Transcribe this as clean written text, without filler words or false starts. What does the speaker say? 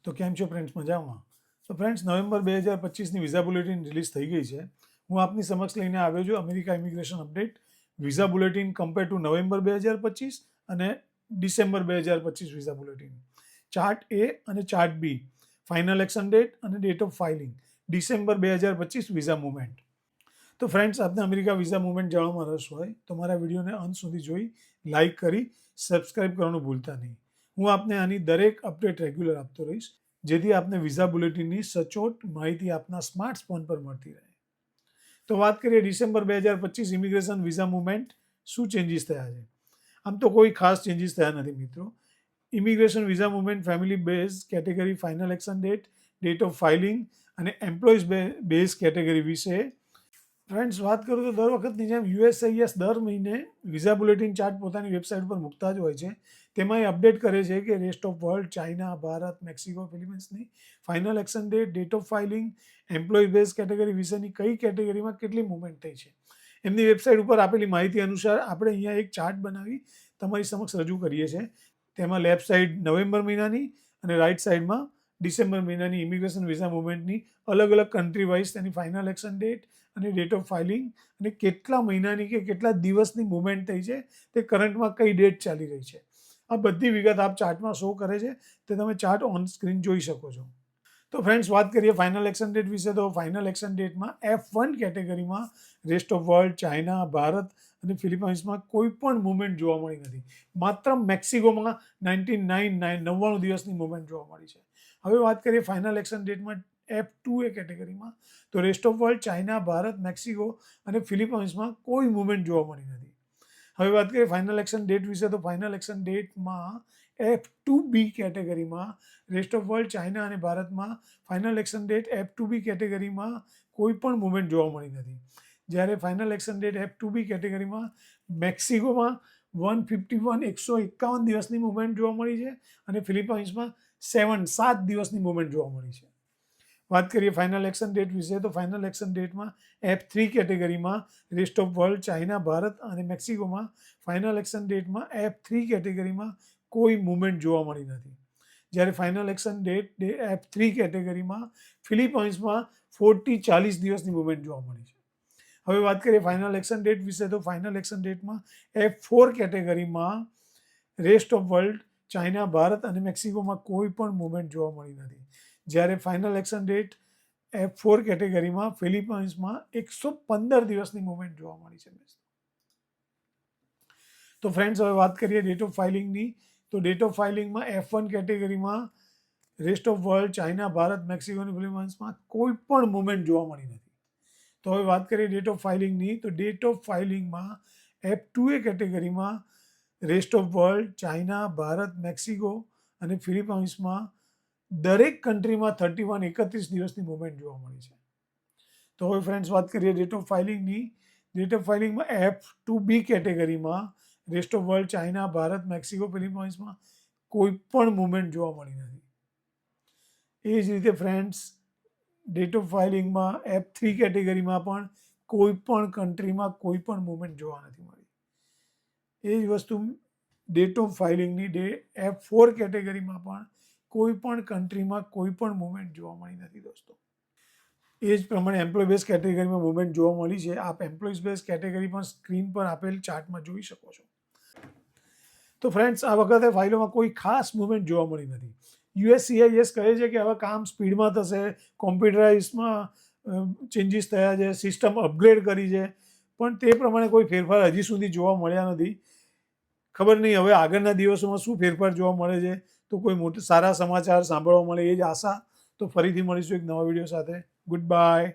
તો કેમ છો ફ્રેન્ડ્સ, મજામાં? તો ફ્રેન્ડ્સ, નવેમ્બર 2025ની વિઝા બુલેટિન રિલીઝ થઈ ગઈ છે. હું આપની સમક્ષ લઈને આવ્યો છું America immigration update visa bulletin compare to November 2025 અને December 2025 visa bulletin. Chart A અને chart B, final action date અને date of filing, December 2025 visa movement. તો ફ્રેન્ડ્સ, આપને અમેરિકા વિઝા મુવમેન્ટ જાણવામાં રસ હોય તો મારા વિડીયોને અંત સુધી જોઈ લાઇક કરી સબસ્ક્રાઇબ કરવાનું ભૂલતા નહીં. હું આપને આની દરેક અપડેટ રેગ્યુલર આપતો રહીશ, જેથી આપને વિઝા બુલેટિનની સચોટ માહિતી આપના સ્માર્ટફોન પર મળતી રહે. તો વાત કરીએ ડિસેમ્બર 2025 ઇમિગ્રેશન વિઝા મુવમેન્ટ, શું ચેન્જીસ થયા છે? આમ તો કોઈ ખાસ ચેન્જીસ થયા નથી મિત્રો. Immigration visa movement family base category, final action date, date of filing અને એમ્પ્લોઈઝ બેઝ કેટેગરી વિશે ફ્રેન્ડ્સ વાત કરું તો દર વખતની જેમ યુએસસીઆઈએસ દર મહિને વિઝા બુલેટિન ચાર્ટ પોતાની વેબસાઇટ પર મૂકતા જ હોય છે. તેમાં એ અપડેટ કરે છે કે rest of world, China, Bharat, Mexico, ફિલિપિન્સની final action date, date of filing, employ base category વિશેની કઈ કેટેગરીમાં કેટલી મુવમેન્ટ થઈ છે. એમની વેબસાઇટ ઉપર આપેલી માહિતી અનુસાર આપણે અહીંયા એક ચાર્ટ બનાવી તમારી સમક્ષ રજૂ કરીએ છીએ. તેમાં લેફ્ટ સાઈડ નવેમ્બર મહિનાની અને રાઇટ સાઈડમાં ડિસેમ્બર મહિનાની ઇમિગ્રેશન વિઝા મુવમેન્ટની અલગ અલગ કન્ટ્રી વાઇઝ તેની ફાઇનલ એક્શન ડેટ અને ડેટ ઓફ ફાઇલિંગ અને કેટલા મહિનાની કે કેટલા દિવસની મુવમેન્ટ થઈ છે, તે કરંટમાં કઈ ડેટ ચાલી રહી છે, આ બધી વિગત આપ ચાર્ટમાં શો કરે છે. તે તમે ચાર્ટ ઓન સ્ક્રીન જોઈ શકો છો. તો ફ્રેન્ડ્સ, વાત કરીએ ફાઇનલ એક્શન ડેટ વિશે. તો ફાઇનલ એક્શન ડેટમાં F1 કેટેગરીમાં rest of world, China, Bharat અને ફિલિપાઇન્સમાં કોઈ પણ મુવમેન્ટ જોવા મળી નથી. માત્ર મેક્સિકોમાં 99 દિવસની મુવમેન્ટ જોવા મળી છે. હવે વાત કરીએ ફાઇનલ એક્શન ડેટમાં F2A કેટેગરીમાં. તો rest of world, China, Bharat, Mexico અને ફિલિપાઇન્સમાં કોઈ મુવમેન્ટ જોવા મળી નથી. હવે વાત કરીએ ફાઇનલ એક્શન ડેટ વિશે. તો ફાઇનલ એક્શન ડેટમાં F2B કેટેગરીમાં રેસ્ટ ઓફ વર્લ્ડ, ચાઇના અને ભારતમાં ફાઇનલ એક્શન ડેટ F2B કેટેગરીમાં કોઈ પણ મુવમેન્ટ જોવા મળી નથી. જ્યારે ફાઇનલ એક્શન ડેટ F2B કેટેગરીમાં મેક્સિકોમાં 151 દિવસની મુવમેન્ટ જોવા મળી છે અને ફિલિપાઇન્સમાં 7 દિવસની મુવમેન્ટ જોવા મળી છે. વાત કરીએ ફાઇનલ એક્શન ડેટ વિશે. તો ફાઇનલ એક્શન ડેટમાં F3 કેટેગરીમાં rest of world, China, Bharat અને મેક્સિકોમાં ફાઇનલ એક્શન ડેટમાં F3 કેટેગરીમાં કોઈ મુવમેન્ટ જોવા મળી નથી. જ્યારે ફાઇનલ એક્શન ડેટ F3 કેટેગરીમાં ફિલિપાઇન્સમાં 40 દિવસની મુવમેન્ટ જોવા મળી છે. હવે વાત કરીએ ફાઇનલ એક્શન ડેટ વિશે. તો ફાઇનલ એક્શન ડેટમાં F4 કેટેગરીમાં rest of world, China, Bharat અને મેક્સિકોમાં કોઈ પણ મુવમેન્ટ જોવા મળી નથી. જ્યારે ફાઇનલ એક્શન ડેટ F4 કેટેગરીમાં ફિલિપાઇન્સમાં 115 દિવસની મુવમેન્ટ જોવા મળી છે. તો ફ્રેન્ડ્સ, હવે વાત કરીએ ડેટ ઓફ ફાઇલિંગની. તો ડેટ ઓફ ફાઇલિંગમાં F1 કેટેગરીમાં rest of world, China, Bharat, Mexico અને ફિલિપાઇન્સમાં કોઈ પણ મુવમેન્ટ જોવા મળી નથી. તો હવે વાત કરીએ ડેટ ઓફ ફાઇલિંગની. તો ડેટ ઓફ ફાઇલિંગમાં F2A કેટેગરીમાં rest of world, China, Bharat, Mexico અને ફિલિપાઇન્સમાં દરેક કન્ટ્રીમાં 31 દિવસની મુવમેન્ટ જોવા મળી છે. તો હવે ફ્રેન્ડ્સ, વાત કરીએ ડેટ ઓફ ફાઇલિંગની. ડેટ ઓફ ફાઇલિંગમાં F2B કેટેગરીમાં rest of world, China, Bharat, Mexico, ફિલિપાઇન્સમાં કોઈ પણ મુવમેન્ટ જોવા મળી નથી. એ જ રીતે ફ્રેન્ડ્સ, ડેટ ઓફ ફાઇલિંગમાં F3 કેટેગરીમાં પણ કોઈ પણ કન્ટ્રીમાં કોઈ પણ મુવમેન્ટ જોવા નથી મળી. એ જ વસ્તુ ડેટ ઓફ ફાઇલિંગની F4 કેટેગરીમાં પણ કોઈ પણ કન્ટ્રીમાં કોઈ પણ મુવમેન્ટ જોવા મળી નથી દોસ્તો. એ જ પ્રમાણે એમ્પ્લોય બેઝ કેટેગરીમાં મુવમેન્ટ જોવા મળી છે. આપ એમ્પ્લોઈઝ બેઝ કેટેગરી પણ સ્ક્રીન પર આપેલ ચાર્ટમાં જોઈ શકો છો. તો ફ્રેન્ડ્સ, આ વખતે ફાઇલોમાં કોઈ ખાસ મુવમેન્ટ જોવા મળી નથી. યુએસસીઆઈએસ કહે છે કે હવે કામ સ્પીડમાં થશે, કોમ્પ્યુટરાઇઝમાં ચેન્જીસ થયા છે, સિસ્ટમ અપગ્રેડ કરી છે, પણ તે પ્રમાણે કોઈ ફેરફાર હજી સુધી જોવા મળ્યા નથી. ખબર નહીં હવે આગળના દિવસોમાં શું ફેરફાર જોવા મળે છે. તો કોઈ મોટા સારા સમાચાર સાંભળવા મળે એ જ આશા. તો ફરીથી મળીશું એક નવા વિડીયો સાથે. Good bye.